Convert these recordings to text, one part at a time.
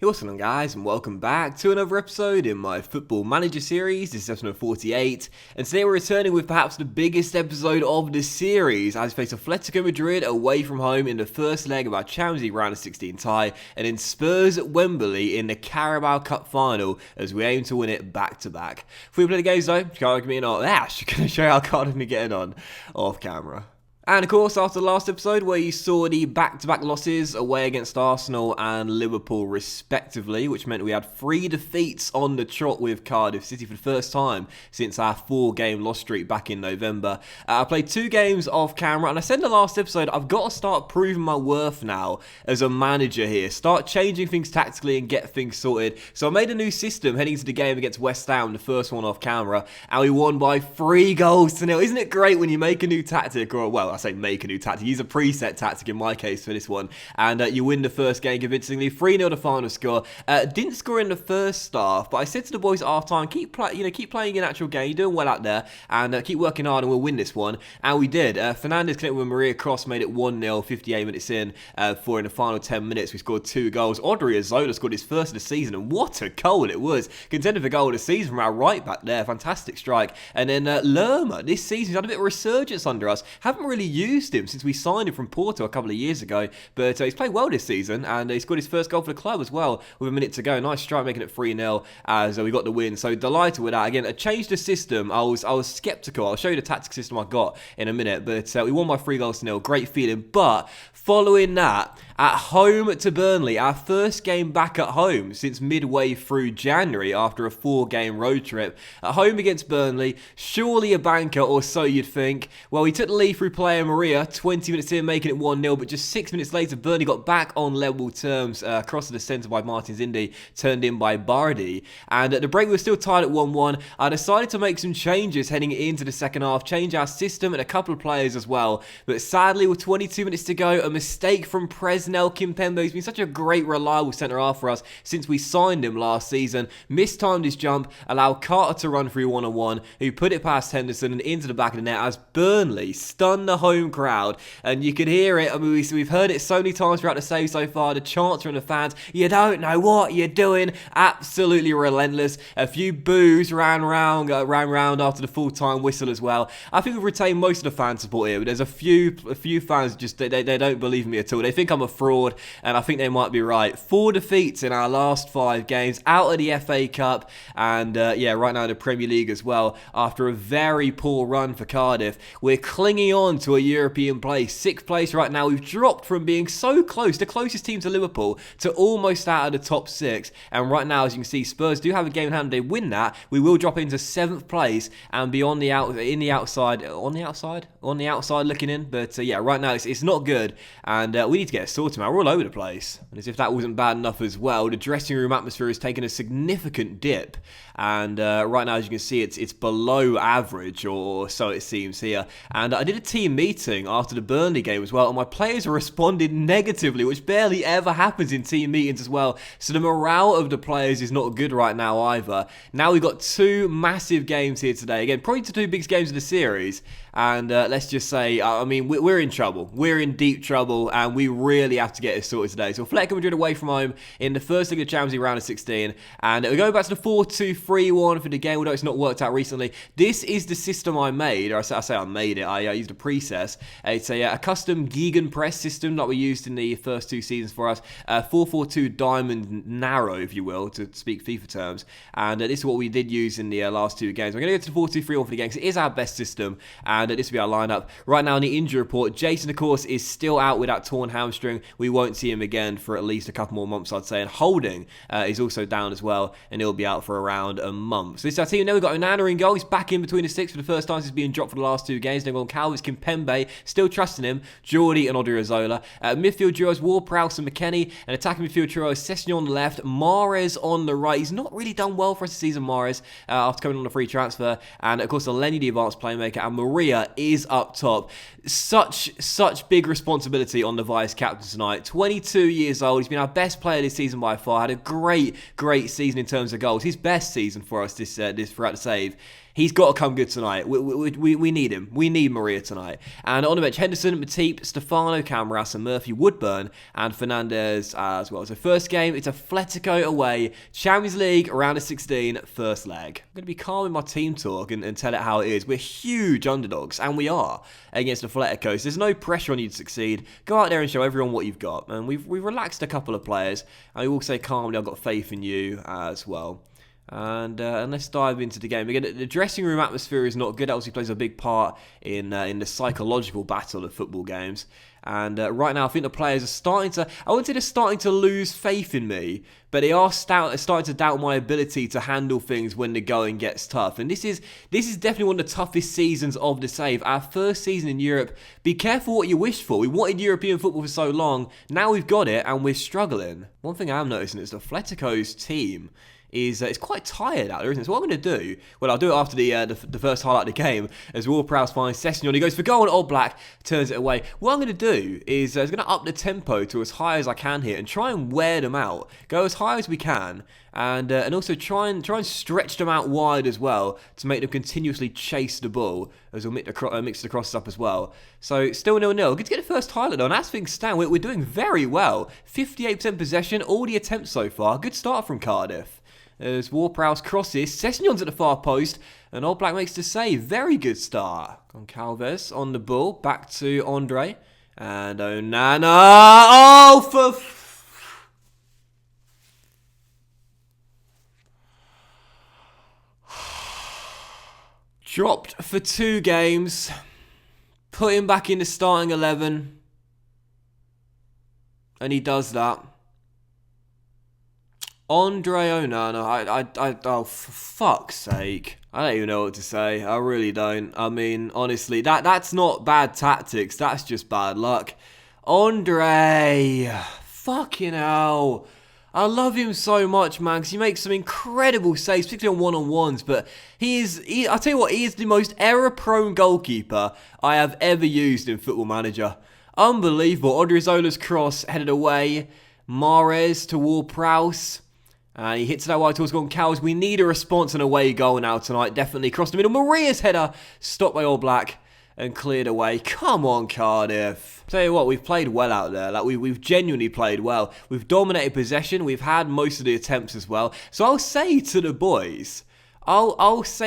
Hey, what's going on, guys, and welcome back to another episode in my Football Manager series. This is episode 48, and today we're returning with perhaps the biggest episode of the series as we face Atletico Madrid away from home in the first leg of our Champions League round of 16 tie, and then Spurs at Wembley in the Carabao Cup final as we aim to win it back-to-back. Before we play the games though, Cardiff me and Ash, going to show you how Cardiff me getting on off camera. And of course, after the last episode where you saw the back-to-back losses away against Arsenal and Liverpool respectively, which meant we had 3 defeats on the trot with Cardiff City for the first time since our 4-game loss streak back in November. I played 2 games off camera, and I said in the last episode, I've got to start proving my worth now as a manager here. Start changing things tactically and get things sorted. So I made a new system heading into the game against West Ham, the first one off camera, and we won by 3 goals to nil. Isn't it great when you make a new tactic, or well, I say make a new tactic, use a preset tactic in my case for this one, and you win the first game convincingly. 3-0 the final score. Didn't score in the first half, but I said to the boys at half time, keep playing your natural game, you're doing well out there, and keep working hard and we'll win this one. And we did. Fernandes connected with Maria Cross, made it 1-0 58 minutes in. In the final 10 minutes we scored 2 goals. Odriozola scored his first of the season, and what a goal it was. Contended for goal of the season from our right back there. Fantastic strike. And then Lerma, this season he's had a bit of a resurgence under us. Haven't really used him since we signed him from Porto a couple of years ago, but he's played well this season, and he scored his first goal for the club as well with a minute to go. Nice strike, making it 3-0 as we got the win. So delighted with that. Again, I changed the system. I was sceptical. I'll show you the tactic system I got in a minute, but we won by 3 goals to nil. Great feeling. But following that, at home to Burnley, our first game back at home since midway through January after a 4-game road trip. At home against Burnley, surely a banker, or so you'd think. Well, we took the lead through player Maria, 20 minutes in, making it 1-0, but just 6 minutes later, Burnley got back on level terms. Cross to the centre by Martin Zindi, turned in by Bardi. And at the break, we were still tied at 1-1. I decided to make some changes heading into the second half, change our system and a couple of players as well. But sadly, with 22 minutes to go, a mistake from Presnel Kimpembe, who's been such a great, reliable centre-half for us since we signed him last season. Mistimed his jump, allowed Carter to run through 1-on-1, who put it past Henderson and into the back of the net as Burnley stunned the home crowd. And you could hear it. I mean, we've heard it so many times throughout the save so far. The chants from the fans, you don't know what you're doing. Absolutely relentless. A few boos ran round after the full-time whistle as well. I think we've retained most of the fan support here, but there's a few fans just they don't believe me at all. They think I'm a fraud, and I think they might be right. 4 defeats in our last 5 games, out of the FA Cup, and right now in the Premier League as well. After a very poor run for Cardiff, we're clinging on to a European place. 6th place right now. We've dropped from being so close, the closest team to Liverpool, to almost out of the top 6. And right now, as you can see, Spurs do have a game in hand. They win that, we will drop into 7th place and be on the outside looking in. But right now it's not good, and we need to get it sorted, man. We're all over the place. And as if that wasn't bad enough as well, the dressing room atmosphere has taken a significant dip. And right now, as you can see, it's below average, or so it seems here. And I did a team meeting after the Burnley game as well, and my players responded negatively, which barely ever happens in team meetings as well. So the morale of the players is not good right now either. Now we've got 2 massive games here today. Again, probably the 2 biggest games of the series. And let's just say, we're in trouble. We're in deep trouble, and we really have to get this sorted today. So Atletico Madrid away from home in the first leg of the Champions League round of 16. And we're going back to the 4-2-3-1 for the game, although it's not worked out recently. This is the system I made, or I say I made it. I used a preset. It's a custom Gegenpress system that we used in the first 2 seasons for us. 4-4-2 diamond narrow, if you will, to speak FIFA terms. And this is what we did use in the last 2 games. We're going to go to the 4-2-3-1 for the game, because it is our best system. And this will be our lineup. Right now in the injury report, Jason, of course, is still out with that torn hamstring. We won't see him again for at least a couple more months, I'd say. And Holding is also down as well, and he'll be out for around a month. So this is our team. Now we've got Onana in goal. He's back in between the 6 for the first time since being dropped for the last 2 games. Then we've got Calvis, Kimpembe, still trusting him, Jordi and Odriozola. Midfield duos, Ward-Prowse and McKennie. And attacking midfield trio, Sessegnon on the left, Mahrez on the right. He's not really done well for us this season, Mahrez, after coming on a free transfer. And of course, Elneny, the advanced playmaker, and Maria is up top. Such big responsibility on the vice captain tonight. 22 years old. He's been our best player this season by far. Had a great season in terms of goals. His best season for us this throughout the save. He's got to come good tonight. We need him. We need Maria tonight. And on the bench, Henderson, Matip, Stefano, Camarasa, Murphy, Woodburn, and Fernandez as well. So first game, it's Atletico away. Champions League, round of 16, first leg. I'm going to be calm in my team talk and tell it how it is. We're huge underdogs, and we are, against Atletico. So there's no pressure on you to succeed. Go out there and show everyone what you've got. And we've relaxed a couple of players. And we will say calmly, I've got faith in you as well. And let's dive into the game. Again, the dressing room atmosphere is not good. It obviously plays a big part in the psychological battle of football games. And right now, I think the players are starting to, I wouldn't say they're starting to lose faith in me, but they are starting to doubt my ability to handle things when the going gets tough. And this is definitely one of the toughest seasons of the save. Our first season in Europe. Be careful what you wish for. We wanted European football for so long. Now we've got it, and we're struggling. One thing I am noticing is Atletico's team is it's quite tired out there, isn't it? So what I'm going to do, well, I'll do it after the first highlight of the game, as Ward-Prowse finds Sessegnon. He goes for goal, and Oblak turns it away. What I'm going to do is I was going to up the tempo to as high as I can here and try and wear them out. Go as high as we can, and also try and stretch them out wide as well to make them continuously chase the ball, as we'll mix the crosses up as well. So still 0-0. Good to get the first highlight on. As things stand, we're doing very well. 58% possession, all the attempts so far. Good start from Cardiff. As Ward-Prowse crosses, Sessegnon's at the far post, and Oblak makes the save. Very good start. Goncalves on the ball, back to Andre, and Onana. Oh, for... Dropped for 2 games. Put him back in the starting 11. And he does that. Andre Onana, oh, for fuck's sake. I don't even know what to say. I really don't. I mean, honestly, that's not bad tactics. That's just bad luck. Andre, fucking hell. I love him so much, man, because he makes some incredible saves, particularly on one-on-ones. But I'll tell you what, he is the most error-prone goalkeeper I have ever used in Football Manager. Unbelievable. Odriozola's cross headed away. Mahrez to Ward-Prowse. He hits it out wide towards Goncalves. We need a response and away goal now tonight. Definitely across the middle. Maria's header stopped by Oblak and cleared away. Come on, Cardiff. Tell you what, we've played well out there. Like we've genuinely played well. We've dominated possession. We've had most of the attempts as well. So I'll say to the boys, unlucky.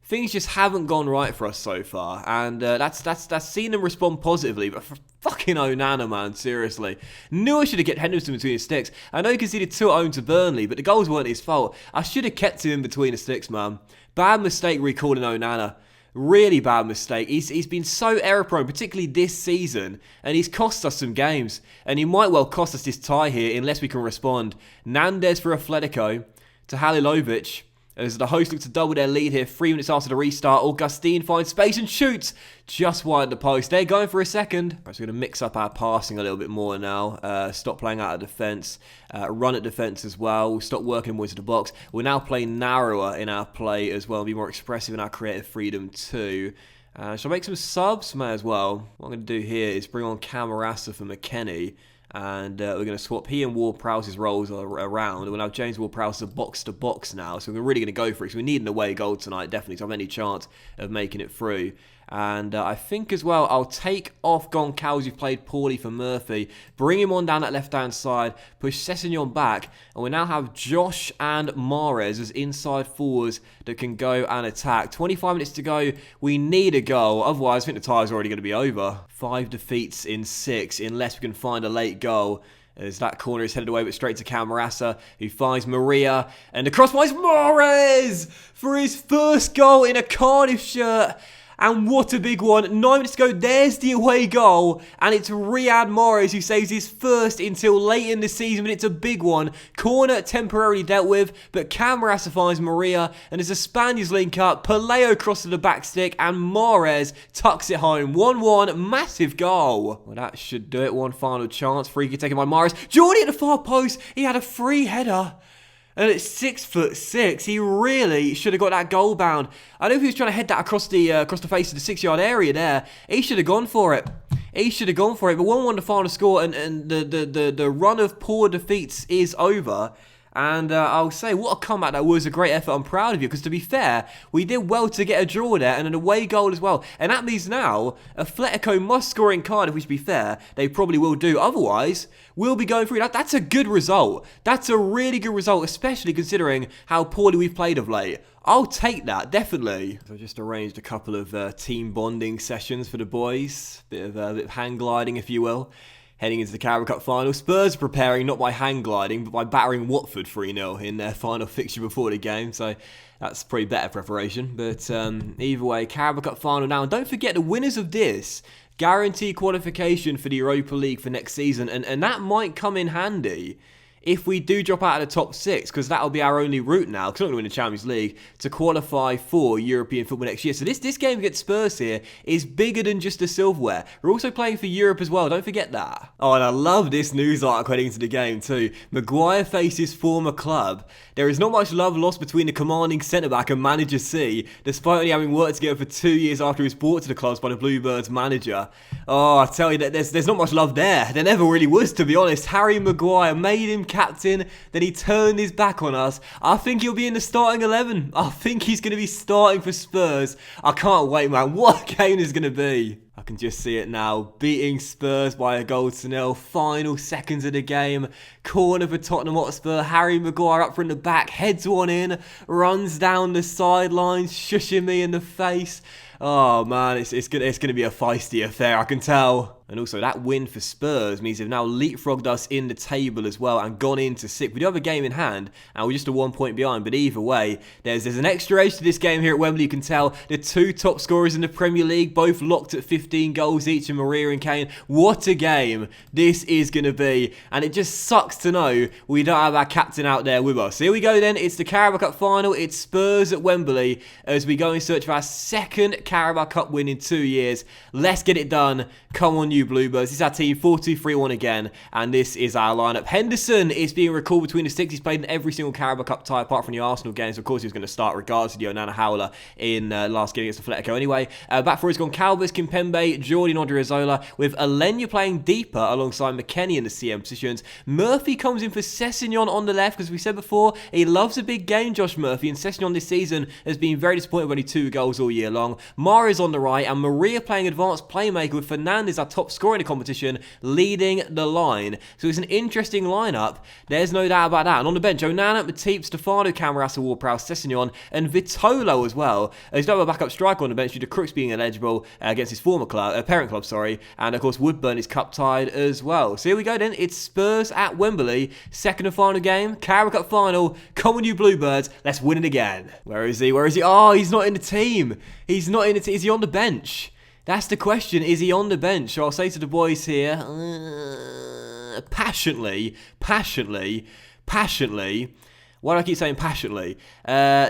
Things just haven't gone right for us so far, and that's seen them respond positively. But for fucking Onana, man, seriously, knew I should have kept Henderson between his sticks. I know he conceded 2-0 to Burnley, but the goals weren't his fault. I should have kept him in between the sticks, man. Bad mistake recalling Onana. Really bad mistake. He's been so error-prone, particularly this season, and he's cost us some games. And he might well cost us this tie here unless we can respond. Nandez for Atletico to Halilovic. As the host look to double their lead here, 3 minutes after the restart, Augustine finds space and shoots just wide the post. They're going for a second. Right, so we're going to mix up our passing a little bit more now. Stop playing out of defence. Run at defence as well. We'll stop working more into the box. We'll now play narrower in our play as well. Be more expressive in our creative freedom too. Shall I make some subs? May as well. What I'm going to do here is bring on Camarasa for McKennie. And we're going to swap he and Ward-Prowse's roles around. We'll have James Ward-Prowse box-to-box now. So we're really going to go for it. So we need an away goal tonight, definitely, to have any chance of making it through. And I think as well, I'll take off Goncalves, who played poorly for Murphy. Bring him on down that left-hand side. Push Sessegnon back. And we now have Josh and Mahrez as inside forwards that can go and attack. 25 minutes to go. We need a goal. Otherwise, I think the tie's already going to be over. 5 defeats in 6, unless we can find a late goal. As that corner is headed away, but straight to Camarasa, who finds Maria. And the cross finds Mahrez for his first goal in a Cardiff shirt. And what a big one. 9 minutes to go. There's the away goal. And it's Riyad Mahrez who saves his first until late in the season. But it's a big one. Corner temporarily dealt with. But Camarasa finds Maria. And as the Spaniards link up, Paleo crosses the back stick. And Mahrez tucks it home. 1-1. Massive goal. Well, that should do it. One final chance. Free kick taken by Mahrez. Jordi at the far post. He had a free header. And at 6'6", he really should have got that goal bound. I know if he was trying to head that across the face of the 6-yard area there, he should have gone for it. He should have gone for it. But 1-1 the final score, and the run of poor defeats is over. And I'll say, what a comeback that was, a great effort. I'm proud of you, because to be fair, we did well to get a draw there and an away goal as well. And that means now, Atletico must score in Cardiff, which to be fair, they probably will do. Otherwise, we'll be going through that. That's a good result. That's a really good result, especially considering how poorly we've played of late. I'll take that, definitely. So I just arranged a couple of team bonding sessions for the boys. Bit of hang gliding, if you will. Heading into the Carabao Cup final, Spurs are preparing not by hang gliding, but by battering Watford 3-0 in their final fixture before the game. So that's pretty better preparation. But either way, Carabao Cup final now. And don't forget, the winners of this guarantee qualification for the Europa League for next season. And that might come in handy if we do drop out of the top 6, because that'll be our only route now, because we're not going to win the Champions League, to qualify for European football next year. So this game against Spurs here is bigger than just the silverware. We're also playing for Europe as well, don't forget that. Oh, and I love this news article heading into the game too. Maguire faces former club. There is not much love lost between the commanding centre-back and manager C, despite only having worked together for 2 years after he was brought to the clubs by the Bluebirds manager. Oh, I tell you, that there's not much love there. There never really was, to be honest. Harry Maguire made him captain, then he turned his back on us. I think he'll be in the starting 11. I think he's going to be starting for Spurs. I can't wait, man. What a game is going to be. I can just see it now. Beating Spurs by 1-0. Final seconds of the game. Corner for Tottenham Hotspur. Harry Maguire up from the back. Heads one in. Runs down the sidelines. Shushing me in the face. Oh man, it's going to be a feisty affair, I can tell. And also that win for Spurs means they've now leapfrogged us in the table as well and gone into 6th. We do have a game in hand and we're just a 1 point behind, but either way, there's an extra edge to this game here at Wembley. You can tell the 2 top scorers in the Premier League, both locked at 15 goals each, in Maria and Kane. What a game this is going to be. And it just sucks to know we don't have our captain out there with us. So here we go then, it's the Carabao Cup final. It's Spurs at Wembley as we go in search of our 2nd Carabao Cup win in 2 years. Let's get it done. Come on, you Bluebirds. This is our team, 4-2-3-1 again, and this is our lineup. Henderson is being recalled between the sticks. He's played in every single Carabao Cup tie apart from the Arsenal games. Of course, he was going to start regardless of the Onana Howler in last game against Atletico. Anyway, back four has gone Calvert, Kimpembe, Jordi, and Odriozola, with Alenya playing deeper alongside McKennie in the CM positions. Murphy comes in for Sessegnon on the left, because we said before, he loves a big game, Josh Murphy, and Sessegnon this season has been very disappointed with only 2 goals all year long. Mara is on the right, and Maria playing advanced playmaker, with Fernandes, our top scorer in the competition, leading the line. So it's an interesting lineup. There's no doubt about that. And on the bench, Onana, Matip, Stefano, Camarasa, Ward-Prowse, Sessegnon, and Vitolo as well. He's got a backup striker on the bench due to Crooks being ineligible against his former club, parent club, sorry. And of course, Woodburn is cup tied as well. So here we go then. It's Spurs at Wembley. 2nd and final game. Carabao Cup final. Come on, you Bluebirds. Let's win it again. Where is he? Where is he? Oh, he's not in the team. He's not in the team. Is he on the bench? That's the question. Is he on the bench? So I'll say to the boys here, passionately. Why do I keep saying passionately?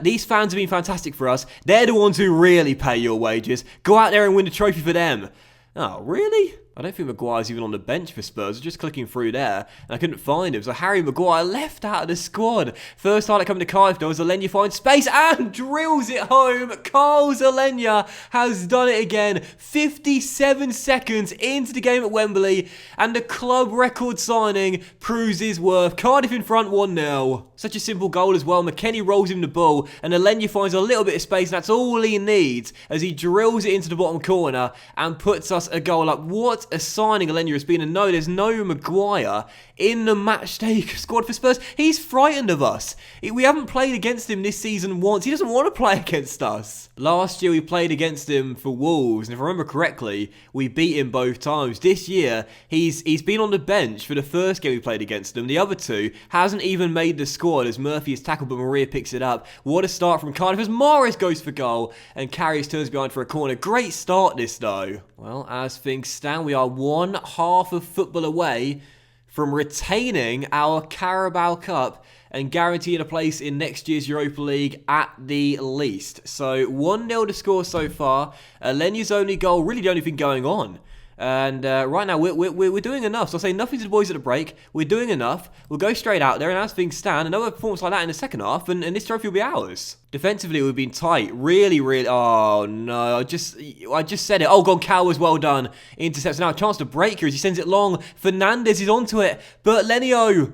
These fans have been fantastic for us. They're the ones who really pay your wages. Go out there and win the trophy for them. Oh, really? I don't think Maguire's even on the bench for Spurs. I was just clicking through there, and I couldn't find him. So Harry Maguire left out of the squad. First highlight coming to Cardiff, though, as Alenya finds space and drills it home. Carlos Alenya has done it again. 57 seconds into the game at Wembley, and the club record signing proves his worth. Cardiff in front, 1-0. Such a simple goal as well. McKennie rolls him the ball, and Alenya finds a little bit of space, and that's all he needs as he drills it into the bottom corner and puts us a goal up. What a signing Alenya has been, and no, there's no Maguire in the matchday squad for Spurs. He's frightened of us. We haven't played against him this season once. He doesn't want to play against us. Last year we played against him for Wolves, and if I remember correctly, we beat him both times. This year, he's been on the bench for the first game we played against him. The other 2 hasn't even made the squad as Murphy is tackled, but Maria picks it up. What a start from Cardiff as Morris goes for goal and Karius turns behind for a corner. Great start this though. Well, as things stand, we are 1 half of football away from retaining our Carabao Cup and guaranteeing a place in next year's Europa League at the least. So 1-0 to score so far. Alenya's only goal, really the only thing going on. And right now, we're doing enough. So I'll say nothing to the boys at the break. We're doing enough. We'll go straight out there, and as things stand, another performance like that in the second half, and this trophy will be ours. Defensively, we've been tight. Really, really... Oh, no. I just said it. Oh, Goncalves, well done. Intercepts now. A chance to break here as he sends it long. Fernandes is onto it. But Lenio...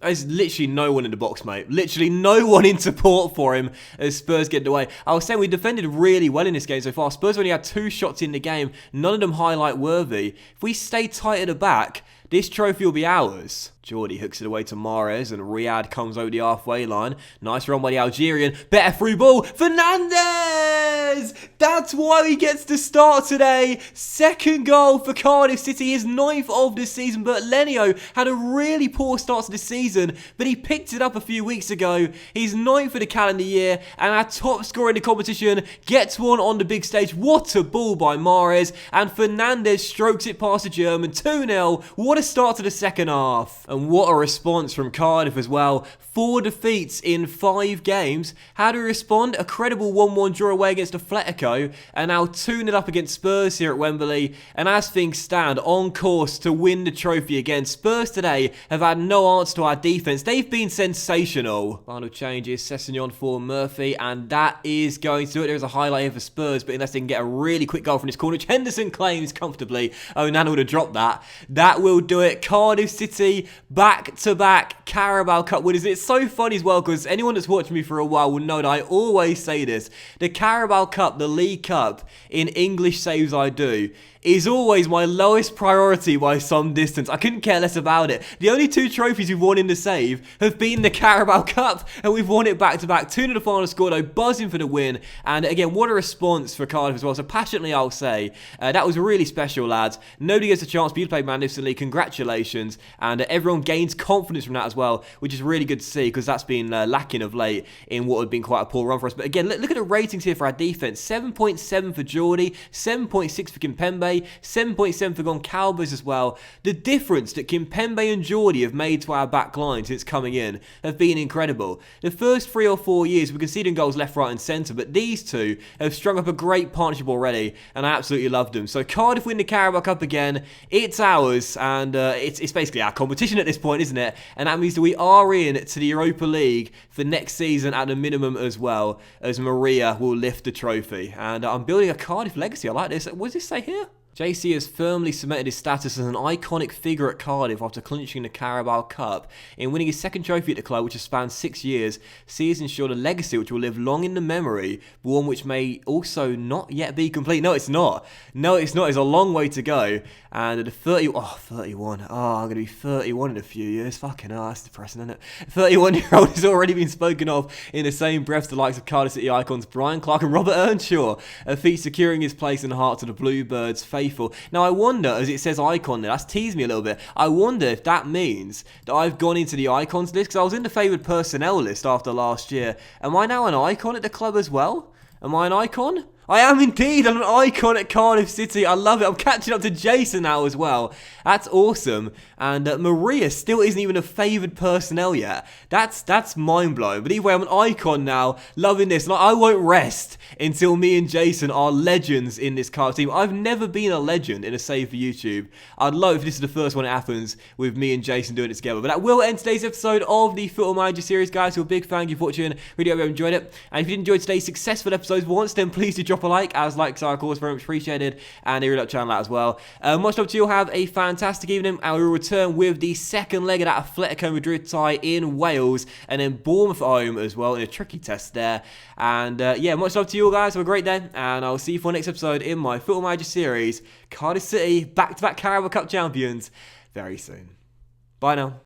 There's literally no one in the box, mate. Literally no one in support for him as Spurs get away. I was saying we defended really well in this game so far. Spurs only had 2 shots in the game, none of them highlight worthy. If we stay tight at the back, this trophy will be ours. Jordi hooks it away to Mahrez, and Riyad comes over the halfway line. Nice run by the Algerian. Better through ball. Fernandes! That's why he gets the start today. 2nd goal for Cardiff City, his 9th of the season. But Lenio had a really poor start to the season, but he picked it up a few weeks ago. He's 9th for the calendar year, and our top scorer in the competition gets one on the big stage. What a ball by Mahrez, and Fernandes strokes it past the German. 2-0. What a start to the second half. And what a response from Cardiff as well. 4 defeats in 5 games. How do we respond? A credible 1-1 draw away against Atletico, and now 2-0 up against Spurs here at Wembley. And as things stand, on course to win the trophy again. Spurs today have had no answer to our defence. They've been sensational. Final changes, Sessegnon for Murphy, and that is going to do it. There's a highlight here for Spurs, but unless they can get a really quick goal from this corner, which Henderson claims comfortably. Oh, Nana would have dropped that. That will do it. Cardiff City, back-to-back Carabao Cup winners. It's so funny as well, because anyone that's watched me for a while will know that I always say this. The Carabao Cup, the League Cup, in English saves I do, is always my lowest priority by some distance. I couldn't care less about it. The only 2 trophies we've won in the save have been the Carabao Cup, and we've won it back-to-back. 2-0 the final score, though, buzzing for the win. And again, what a response for Cardiff as well. So passionately, I'll say, that was really special, lads. Nobody gets a chance for you to play magnificently. Congratulations. And everyone gains confidence from that as well, which is really good to see, because that's been lacking of late in what had been quite a poor run for us. But again, look at the ratings here for our defense. 7.7 for Jordi, 7.6 for Kimpembe, 7.7 for Goncalves as well. The difference that Kimpembe and Jordi have made to our back line since coming in have been incredible. The first 3 or 4 years, we're conceding goals left, right and centre, but these 2 have strung up a great partnership already, and I absolutely love them. So Cardiff win the Carabao Cup again. It's ours, and it's basically our competition at this point, isn't it? And that means that we are in to the Europa League for next season at a minimum as well, as Maria will lift the trophy. And I'm building a Cardiff legacy. I like this. What does this say here? JC has firmly cemented his status as an iconic figure at Cardiff after clinching the Carabao Cup. In winning his 2nd trophy at the club, which has spanned 6 years, C has ensured a legacy which will live long in the memory, but one which may also not yet be complete. No, it's not. No, it's not. It's a long way to go. And at 31. Oh, I'm going to be 31 in a few years. Fucking hell, that's depressing, isn't it? 31-year-old has already been spoken of in the same breath to the likes of Cardiff City icons Brian Clark and Robert Earnshaw, a feat securing his place in the hearts of the Bluebirds faithful. Now, I wonder, as it says icon there, that's teased me a little bit. I wonder if that means that I've gone into the icons list, because I was in the favoured personnel list after last year. Am I now an icon at the club as well? Am I an icon? I am indeed. I'm an icon at Cardiff City. I love it. I'm catching up to Jason now as well. That's awesome. And Maria still isn't even a favoured personnel yet. That's mind-blowing. But either way, I'm an icon now. Loving this. And I won't rest until me and Jason are legends in this Cardiff team. I've never been a legend in a save for YouTube. I'd love if this is the first one that happens with me and Jason doing it together. But that will end today's episode of the Football Manager series, guys. So a big thank you for watching. Really hope you enjoyed it. And if you enjoyed today's successful episodes once, then please do drop a like, as likes are of course very much appreciated, and hit that channel out as well. Much love to you all. Have a fantastic evening, and we will return with the second leg of that Atletico Madrid tie in Wales, and then Bournemouth at home as well in a tricky test there. And yeah, much love to you all, guys. Have a great day, and I'll see you for the next episode in my Football Manager series, Cardiff City back-to-back Carabao Cup champions, very soon. Bye now.